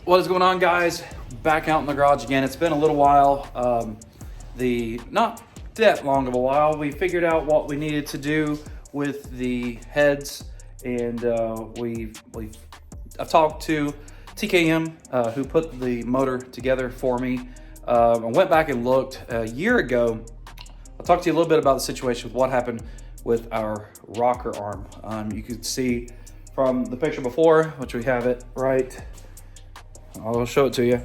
What is going on, guys? Back out in the garage again. It's been a little while, not that long of a while. We figured out what we needed to do with the heads, and I've talked to TKM, who put the motor together for me. I went back and looked a year ago. I'll talk to you a little bit about the situation with what happened with our rocker arm. You could see from the picture before, which we have it right. I'll show it to you.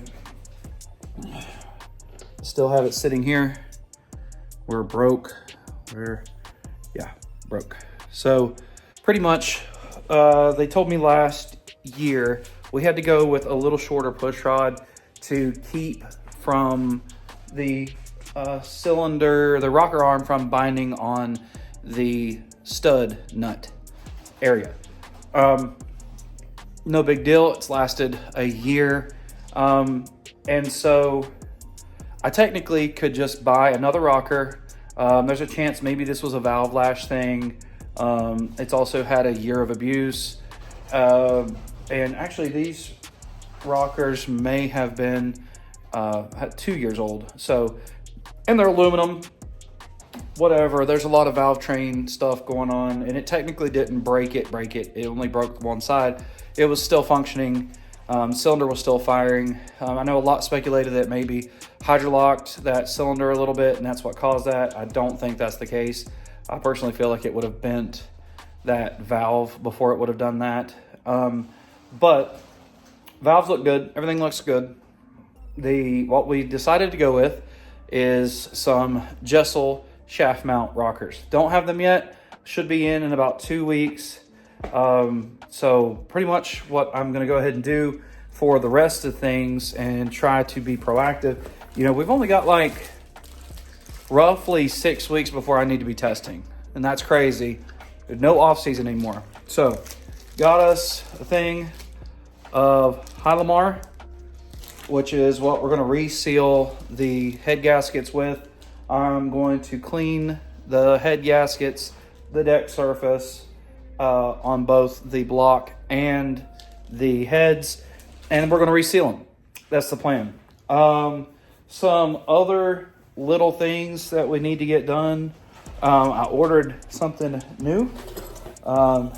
Still have it sitting here. We're broke. Broke. So pretty much, they told me last year we had to go with a little shorter push rod to keep from the cylinder, the rocker arm from binding on the stud nut area. No big deal. It's lasted a year. And so I technically could just buy another rocker. There's a chance maybe this was a valve lash thing. It's also had a year of abuse. And actually these rockers may have been 2 years old. So, and they're aluminum, whatever. There's a lot of valve train stuff going on, and it technically didn't break it. It only broke one side. It was still functioning. Cylinder was still firing. I know a lot speculated that maybe hydrolocked that cylinder a little bit, and that's what caused that. I don't think that's the case. I personally feel like it would have bent that valve before it would have done that. But valves look good. Everything looks good. What we decided to go with is some Jesel shaft mount rockers. Don't have them yet. Should be in about 2 weeks. So pretty much what I'm going to go ahead and do for the rest of things and try to be proactive. You know, we've only got like roughly 6 weeks before I need to be testing, and that's crazy. There's no off season anymore. So got us a thing of Hylamar, which is what we're going to reseal the head gaskets with. I'm going to clean the head gaskets, the deck surface, on both the block and the heads, and we're going to reseal them. That's the plan. Some other little things that we need to get done. I ordered something new. I'll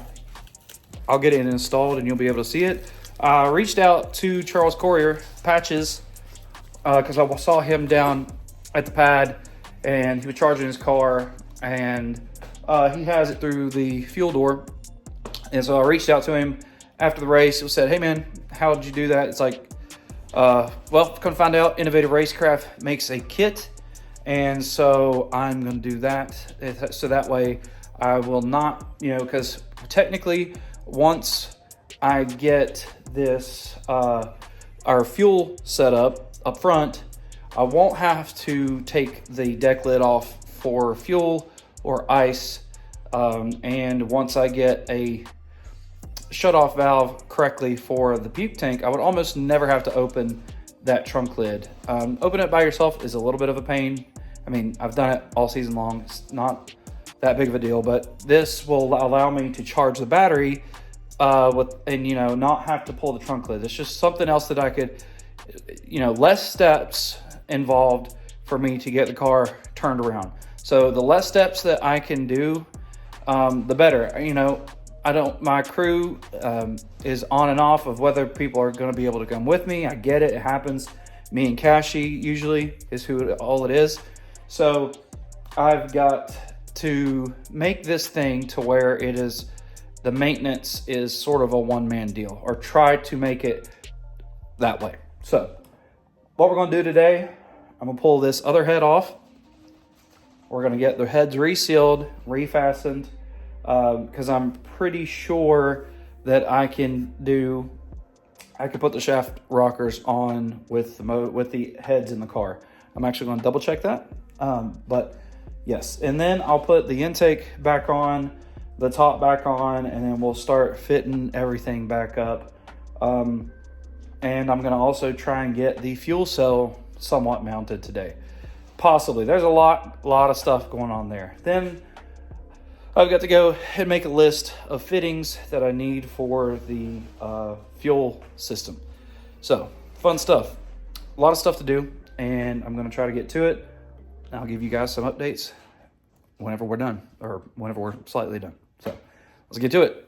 get it installed and you'll be able to see it. I reached out to Charles Courier Patches because I saw him down at the pad and he was charging his car, and he has it through the fuel door. And so I reached out to him after the race. He said, "Hey man, how did you do that?" It's like, well, come find out, Innovative Racecraft makes a kit. And so I'm going to do that. So that way I will not, because technically once I get this, our fuel set up front, I won't have to take the deck lid off for fuel or ice. And once I get a shut-off valve correctly for the puke tank, I would almost never have to open that trunk lid. Open it by yourself is a little bit of a pain. I mean, I've done it all season long. It's not that big of a deal, but this will allow me to charge the battery and not have to pull the trunk lid. It's just something else that I could, less steps involved for me to get the car turned around. So the less steps that I can do, the better. My crew is on and off of whether people are going to be able to come with me. I get it. It happens. Me and Cashy usually is all it is. So I've got to make this thing to where the maintenance is sort of a one-man deal, or try to make it that way. So what we're going to do today, I'm going to pull this other head off. We're going to get the heads resealed, refastened, because I'm pretty sure that I can put the shaft rockers on with the heads in the car. I'm actually going to double check that. But yes, and then I'll put the intake back on, the top back on, and then we'll start fitting everything back up. And I'm going to also try and get the fuel cell somewhat mounted today. Possibly. There's a lot of stuff going on there. Then I've got to go and make a list of fittings that I need for the fuel system. So fun stuff, a lot of stuff to do, and I'm going to try to get to it. I'll give you guys some updates whenever we're done, or whenever we're slightly done. So let's get to it.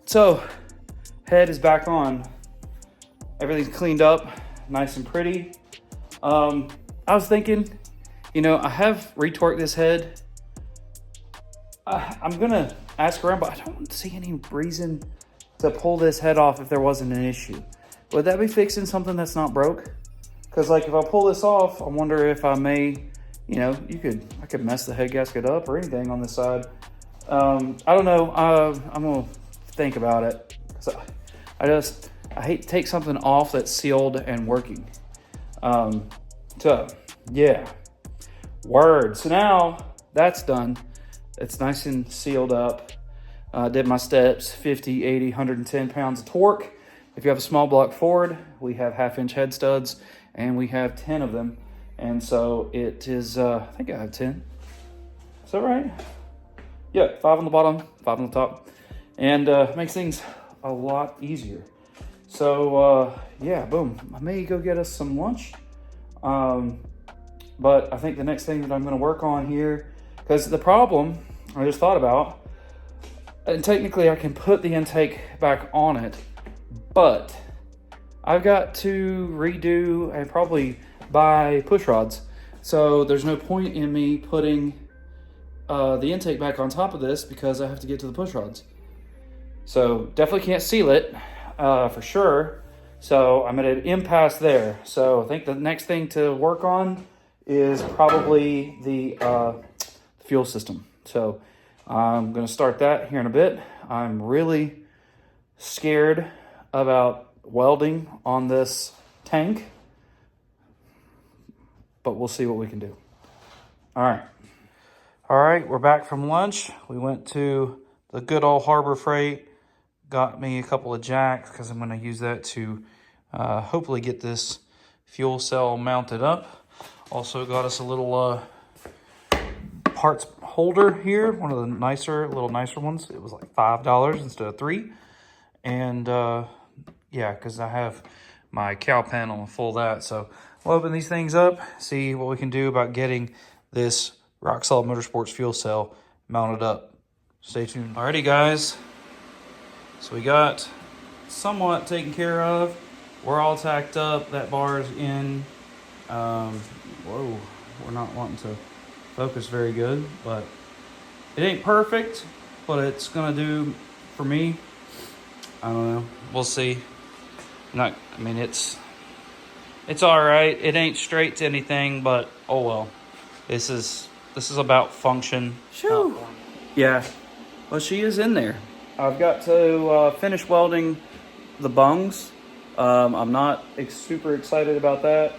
So head is back on. Everything's cleaned up, nice and pretty. I was thinking, you know, I have retorqued this head. I'm gonna ask around, but I don't see any reason to pull this head off if there wasn't an issue. Would that be fixing something that's not broke? Because like if I pull this off, I wonder if I may, you know, I could mess the head gasket up or anything on this side. I don't know. I'm gonna think about it. So I hate to take something off that's sealed and working. So yeah, word. So now that's done. It's nice and sealed up. Did my steps, 50, 80, 110 pounds of torque. If you have a small block Ford, we have 1/2-inch head studs, and we have 10 of them. And so it is, I think I have 10. Is that right? Yeah, 5 on the bottom, 5 on the top. And makes things a lot easier. So yeah, boom. I may go get us some lunch. But I think the next thing that I'm gonna work on here, because the problem I just thought about, and technically I can put the intake back on it, but I've got to redo and probably buy push rods. So there's no point in me putting the intake back on top of this because I have to get to the push rods. So definitely can't seal it for sure. So I'm at an impasse there. So I think the next thing to work on is probably the fuel system. So I'm gonna start that here in a bit. I'm really scared about welding on this tank, but we'll see what we can do. All right, we're back from lunch. We went to the good old Harbor Freight, got me a couple of jacks because I'm gonna use that to hopefully get this fuel cell mounted up. Also got us a little parts holder here, one of the little nicer ones. It was like $5 instead of $3. And yeah, because I have my cow panel full of that. So we'll open these things up, see what we can do about getting this Rock Solid Motorsports fuel cell mounted up. Stay tuned. Alrighty guys, so we got somewhat taken care of. We're all tacked up, that bar's in. Whoa, we're not wanting to focus very good, but it ain't perfect, but it's gonna do for me. I don't know, we'll see. I mean, it's all right. It ain't straight to anything, but oh well. This is about function. Shoo. Yeah, well, she is in there. I've got to finish welding the bungs. I'm not super excited about that.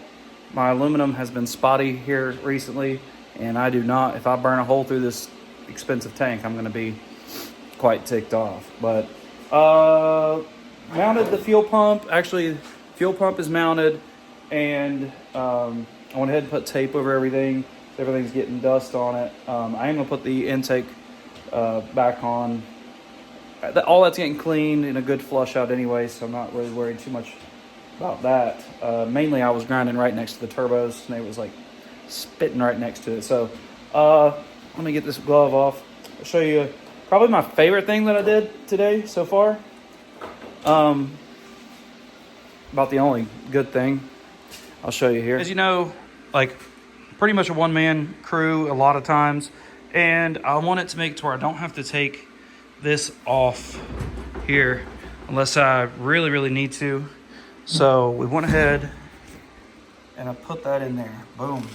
My aluminum has been spotty here recently, and I do not, if I burn a hole through this expensive tank, I'm gonna be quite ticked off. But mounted the fuel pump. Actually, fuel pump is mounted, and I went ahead and put tape over everything. Everything's getting dust on it. I am gonna put the intake back on. All that's getting cleaned and a good flush out anyway, so I'm not really worried too much about that. Mainly I was grinding right next to the turbos, and it was like spitting right next to it. So let me get this glove off. I'll show you probably my favorite thing that I did today so far. About the only good thing I'll show you here. As you know, like pretty much a one-man crew a lot of times, and I want it to make it to where I don't have to take this off here unless I really, really need to. So we went ahead and I put that in there. Boom.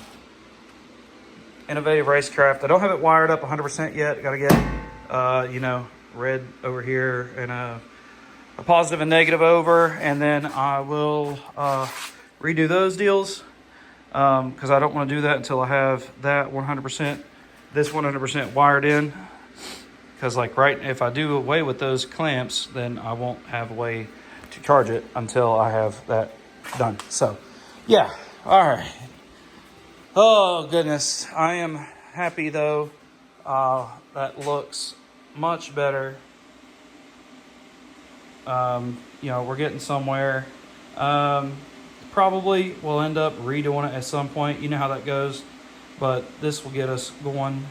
Innovative Racecraft. I don't have it wired up 100% yet. Got to get, you know, red over here and a positive and negative over, and then I will redo those deals because I don't want to do that until I have that 100%, this 100% wired in. Because like if I do away with those clamps, then I won't have a way to charge it until I have that done. So yeah, all right. Oh goodness, I am happy though. That looks much better. You know, we're getting somewhere. Probably we'll end up redoing it at some point. You know how that goes. But this will get us going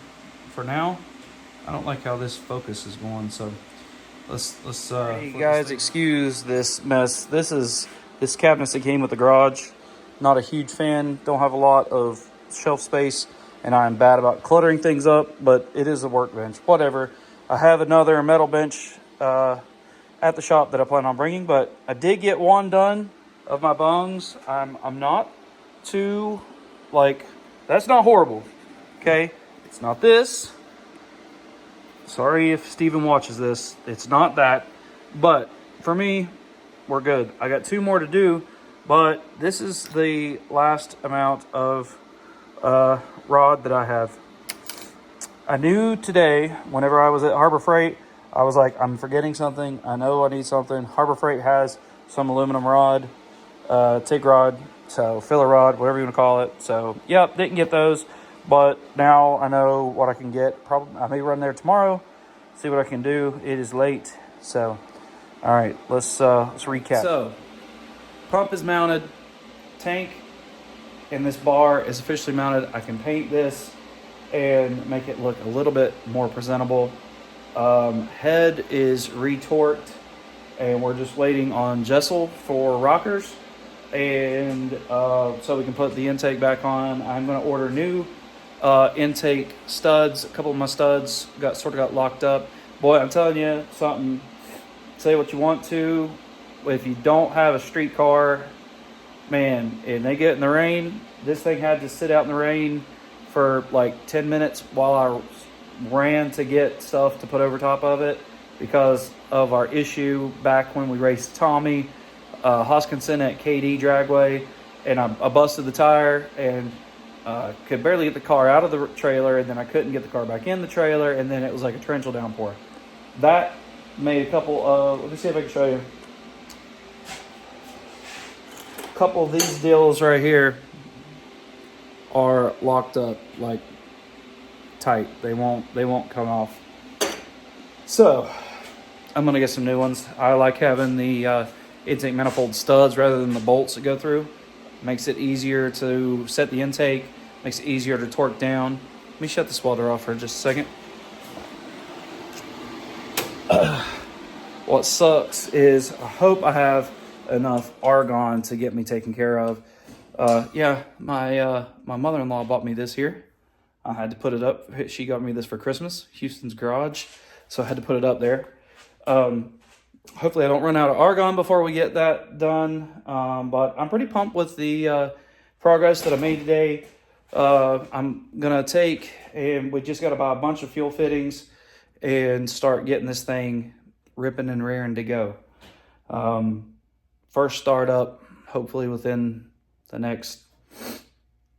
for now. I don't like how this focus is going, so let's hey guys, excuse this mess. This cabinets that came with the garage. Not a huge fan. Don't have a lot of shelf space, and I'm bad about cluttering things up, but it is a workbench. Whatever. I have another metal bench at the shop that I plan on bringing, but I did get one done of my bungs. I'm not too, like, that's not horrible, okay? It's not this. Sorry if Steven watches this. It's not that, but for me, we're good. I got 2 more to do, but this is the last amount of rod that I have. I knew today, whenever I was at Harbor Freight, I was like, I'm forgetting something. I know I need something. Harbor Freight has some aluminum rod, TIG rod, so filler rod, whatever you want to call it. So, yep, didn't get those, but now I know what I can get. Probably I may run there tomorrow, see what I can do. It is late, so all right, let's recap. So, pump is mounted, tank and this bar is officially mounted. I can paint this and make it look a little bit more presentable. Head is retorqued, and we're just waiting on Jesel for rockers, and so we can put the intake back on. I'm going to order new intake studs. A couple of my studs got locked up. Boy, I'm telling you something. Say what you want to, if you don't have a street car, man, and they get in the rain, this thing had to sit out in the rain for like 10 minutes while I ran to get stuff to put over top of it because of our issue back when we raced Tommy Hoskinson at KD Dragway, and I busted the tire and could barely get the car out of the trailer, and then I couldn't get the car back in the trailer, and then it was like a torrential downpour. That made a couple of, let me see if I can show you. A couple of these deals right here are locked up like tight. They won't come off. So I'm gonna get some new ones. I like having the intake manifold studs rather than the bolts that go through. Makes it easier to set the intake, makes it easier to torque down. Let me shut this welder off for just a second. What sucks is I hope I have enough argon to get me taken care of. Yeah, my mother-in-law bought me this here. I had to put it up. She got me this for Christmas, Houston's Garage, so I had to put it up there. Hopefully I don't run out of argon before we get that done, but I'm pretty pumped with the progress that I made today. I'm going to take, and we just got to buy a bunch of fuel fittings and start getting this thing ripping and rearing to go. First startup, hopefully within the next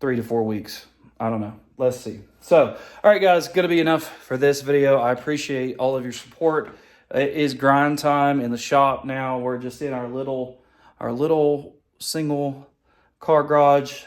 3 to 4 weeks. I don't know. Let's see. So, all right, guys, going to be enough for this video. I appreciate all of your support. It is grind time in the shop now. We're just in our little single car garage,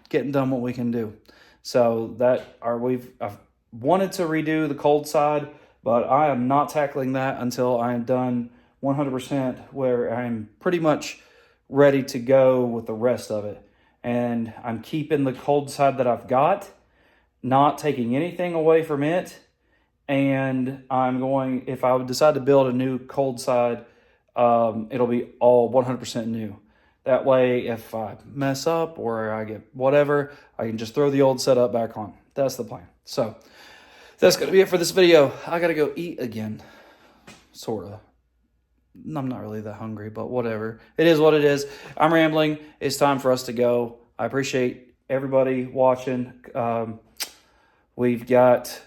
getting done what we can do. So I've wanted to redo the cold side, but I am not tackling that until I am done 100%, where I'm pretty much ready to go with the rest of it. And I'm keeping the cold side that I've got, not taking anything away from it. And I'm going, if I would decide to build a new cold side, it'll be all 100% new. That way, if I mess up or I get whatever, I can just throw the old setup back on. That's the plan. So that's going to be it for this video. I got to go eat again, sort of. I'm not really that hungry, but whatever. It is what it is. I'm rambling. It's time for us to go. I appreciate everybody watching. We've got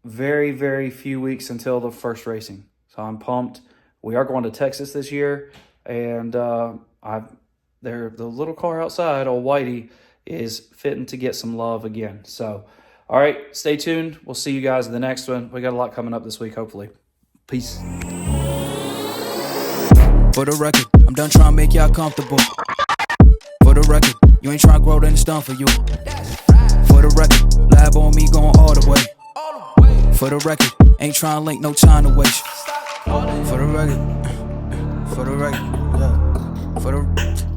very, very few weeks until the first racing. So I'm pumped. We are going to Texas this year. And the little car outside, old Whitey, is fitting to get some love again. So, all right, stay tuned. We'll see you guys in the next one. We got a lot coming up this week, hopefully. Peace. For the record, I'm done trying to make y'all comfortable. For the record, you ain't trying to grow, then it's done for you. For the record, lab on me going all the way. For the record, ain't trying to link, no time to waste. For the record, yeah. For the